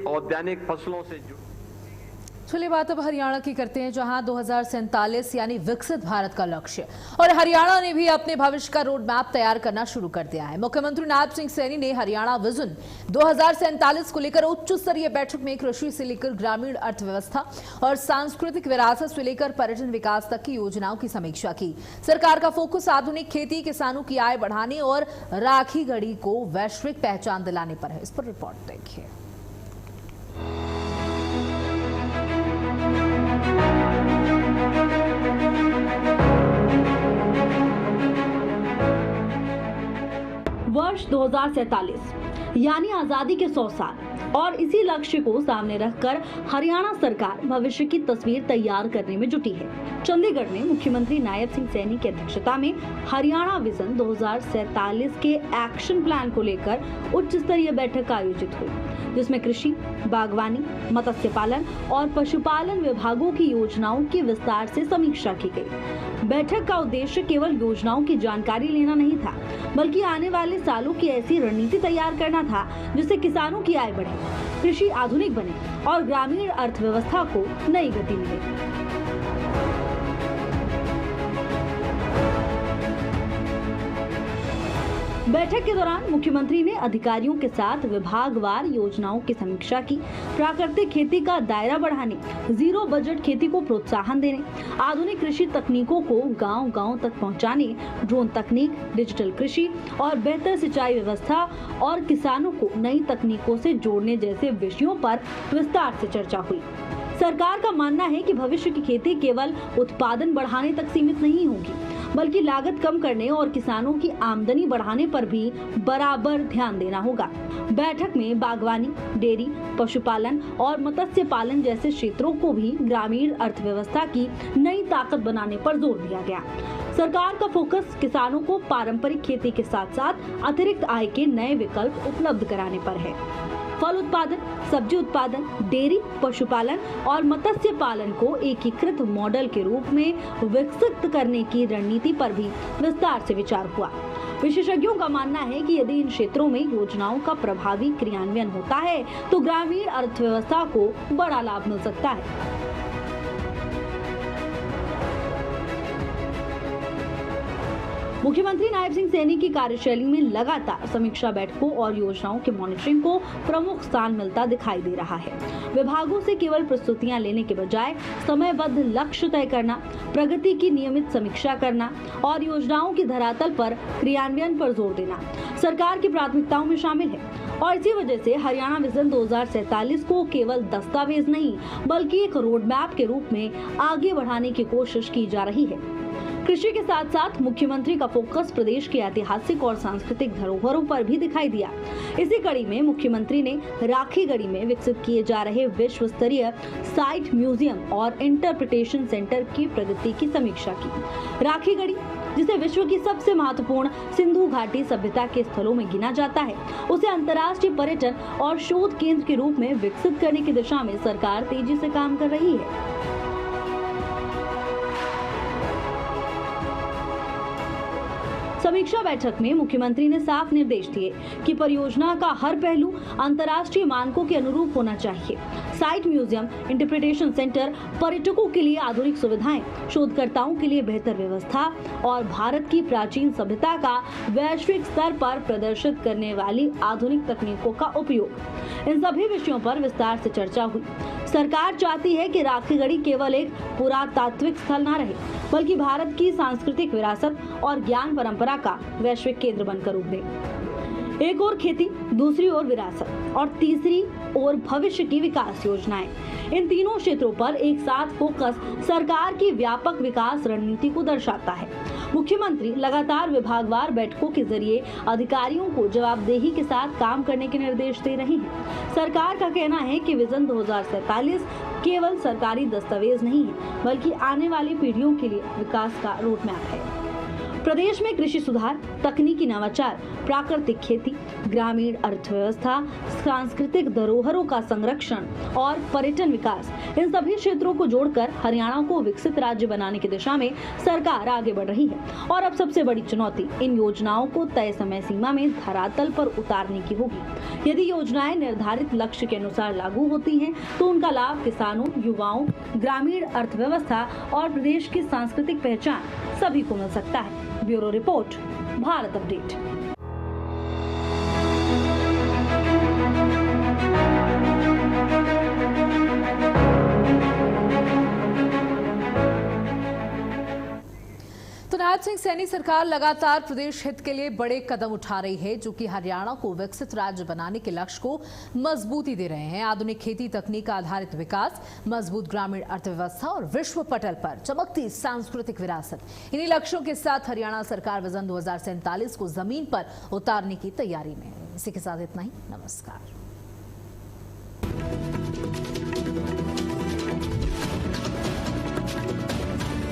औद्यानिक फसलों से जुड़े। चलिए बात अब हरियाणा की करते हैं, जहां 2047 यानी विकसित भारत का लक्ष्य और हरियाणा ने भी अपने भविष्य का रोड मैप तैयार करना शुरू कर दिया है। मुख्यमंत्री नायब सिंह सैनी ने हरियाणा विजन 2047 को लेकर उच्च स्तरीय बैठक में कृषि से लेकर ग्रामीण अर्थव्यवस्था और सांस्कृतिक विरासत से लेकर पर्यटन विकास तक की योजनाओं की समीक्षा की। सरकार का फोकस आधुनिक खेती, किसानों की आय बढ़ाने और राखी गढ़ी को वैश्विक पहचान दिलाने पर है। इस पर रिपोर्ट देखिए। वर्ष 2047 यानी आजादी के 100 साल और इसी लक्ष्य को सामने रखकर हरियाणा सरकार भविष्य की तस्वीर तैयार करने में जुटी है। चंडीगढ़ में मुख्यमंत्री नायब सिंह सैनी की अध्यक्षता में हरियाणा विजन 2047 के एक्शन प्लान को लेकर उच्च स्तरीय बैठक आयोजित हुई, जिसमें कृषि, बागवानी, मत्स्य पालन और पशुपालन विभागों की योजनाओं की विस्तार से समीक्षा की गई। बैठक का उद्देश्य केवल योजनाओं की जानकारी लेना नहीं था, बल्कि आने वाले सालों की ऐसी रणनीति तैयार करना था जिससे किसानों की आय बढ़े, कृषि आधुनिक बने और ग्रामीण अर्थव्यवस्था को नई गति मिले। बैठक के दौरान मुख्यमंत्री ने अधिकारियों के साथ विभागवार योजनाओं की समीक्षा की, प्राकृतिक खेती का दायरा बढ़ाने, जीरो बजट खेती को प्रोत्साहन देने, आधुनिक कृषि तकनीकों को गांव-गांव तक पहुंचाने, ड्रोन तकनीक, डिजिटल कृषि और बेहतर सिंचाई व्यवस्था और किसानों को नई तकनीकों से जोड़ने जैसे विषयों पर विस्तार से चर्चा हुई। सरकार का मानना है कि भविष्य की खेती केवल उत्पादन बढ़ाने तक सीमित नहीं होगी, बल्कि लागत कम करने और किसानों की आमदनी बढ़ाने पर भी बराबर ध्यान देना होगा। बैठक में बागवानी, डेयरी, पशुपालन और मत्स्य पालन जैसे क्षेत्रों को भी ग्रामीण अर्थव्यवस्था की नई ताकत बनाने पर जोर दिया गया। सरकार का फोकस किसानों को पारंपरिक खेती के साथ साथ अतिरिक्त आय के नए विकल्प उपलब्ध कराने पर है। फल उत्पादन, सब्जी उत्पादन, डेयरी, पशुपालन और मत्स्य पालन को एकीकृत मॉडल के रूप में विकसित करने की रणनीति पर भी विस्तार से विचार हुआ। विशेषज्ञों का मानना है कि यदि इन क्षेत्रों में योजनाओं का प्रभावी क्रियान्वयन होता है तो ग्रामीण अर्थव्यवस्था को बड़ा लाभ मिल सकता है। मुख्यमंत्री नायब सिंह सैनी की कार्यशैली में लगातार समीक्षा बैठकों और योजनाओं के मॉनिटरिंग को प्रमुख स्थान मिलता दिखाई दे रहा है। विभागों से केवल प्रस्तुतियां लेने के बजाय समयबद्ध लक्ष्य तय करना, प्रगति की नियमित समीक्षा करना और योजनाओं की धरातल पर क्रियान्वयन पर जोर देना सरकार की प्राथमिकताओं में शामिल है। और इसी वजह से हरियाणा विजन 2047 को केवल दस्तावेज नहीं, बल्कि एक रोड मैप के रूप में आगे बढ़ाने की कोशिश की जा रही है। कृषि के साथ साथ मुख्यमंत्री का फोकस प्रदेश की ऐतिहासिक और सांस्कृतिक धरोहरों पर भी दिखाई दिया। इसी कड़ी में मुख्यमंत्री ने राखी गढ़ी में विकसित किए जा रहे विश्व स्तरीय साइट म्यूजियम और इंटरप्रिटेशन सेंटर की प्रगति की समीक्षा की। राखी गढ़ी, जिसे विश्व की सबसे महत्वपूर्ण सिंधु घाटी सभ्यता के स्थलों में गिना जाता है, उसे अंतर्राष्ट्रीय पर्यटन और शोध केंद्र के रूप में विकसित करने की दिशा में सरकार तेजी से काम कर रही है। समीक्षा बैठक में मुख्यमंत्री ने साफ निर्देश दिए कि परियोजना का हर पहलू अंतर्राष्ट्रीय मानकों के अनुरूप होना चाहिए। साइट म्यूजियम, इंटरप्रिटेशन सेंटर पर्यटकों के लिए आधुनिक सुविधाएं, शोधकर्ताओं के लिए बेहतर व्यवस्था और भारत की प्राचीन सभ्यता का वैश्विक स्तर पर प्रदर्शित करने वाली आधुनिक तकनीकों का उपयोग, इन सभी विषयों पर विस्तार से चर्चा हुई। सरकार चाहती है कि राखी गढ़ी केवल एक पुरातात्विक स्थल न रहे, बल्कि भारत की सांस्कृतिक विरासत और ज्ञान परंपरा का वैश्विक केंद्र बनकर उभरे। एक ओर खेती, दूसरी ओर विरासत और तीसरी ओर भविष्य की विकास योजनाएं, इन तीनों क्षेत्रों पर एक साथ फोकस सरकार की व्यापक विकास रणनीति को दर्शाता है। मुख्यमंत्री लगातार विभागवार बैठकों के जरिए अधिकारियों को जवाबदेही के साथ काम करने के निर्देश दे रहे हैं। सरकार का कहना है कि विजन 2047 केवल सरकारी दस्तावेज नहीं है, बल्कि आने वाली पीढ़ियों के लिए विकास का रोड मैप है। प्रदेश में कृषि सुधार, तकनीकी नवाचार, प्राकृतिक खेती, ग्रामीण अर्थव्यवस्था, सांस्कृतिक धरोहरों का संरक्षण और पर्यटन विकास, इन सभी क्षेत्रों को जोड़कर हरियाणा को विकसित राज्य बनाने की दिशा में सरकार आगे बढ़ रही है। और अब सबसे बड़ी चुनौती इन योजनाओं को तय समय सीमा में धरातल पर उतारने की होगी। यदि योजनाएं निर्धारित लक्ष्य के अनुसार लागू होती हैं, तो उनका लाभ किसानों, युवाओं, ग्रामीण अर्थव्यवस्था और प्रदेश की सांस्कृतिक पहचान सभी को मिल सकता है। Bureau report, Bharat update. तो नायब सिंह सैनी सरकार लगातार प्रदेश हित के लिए बड़े कदम उठा रही है, जो कि हरियाणा को विकसित राज्य बनाने के लक्ष्य को मजबूती दे रहे हैं। आधुनिक खेती, तकनीक आधारित विकास, मजबूत ग्रामीण अर्थव्यवस्था और विश्व पटल पर चमकती सांस्कृतिक विरासत, इन्हीं लक्ष्यों के साथ हरियाणा सरकार विजन 2047 को जमीन पर उतारने की तैयारी में है। इसी के साथ इतना ही। नमस्कार।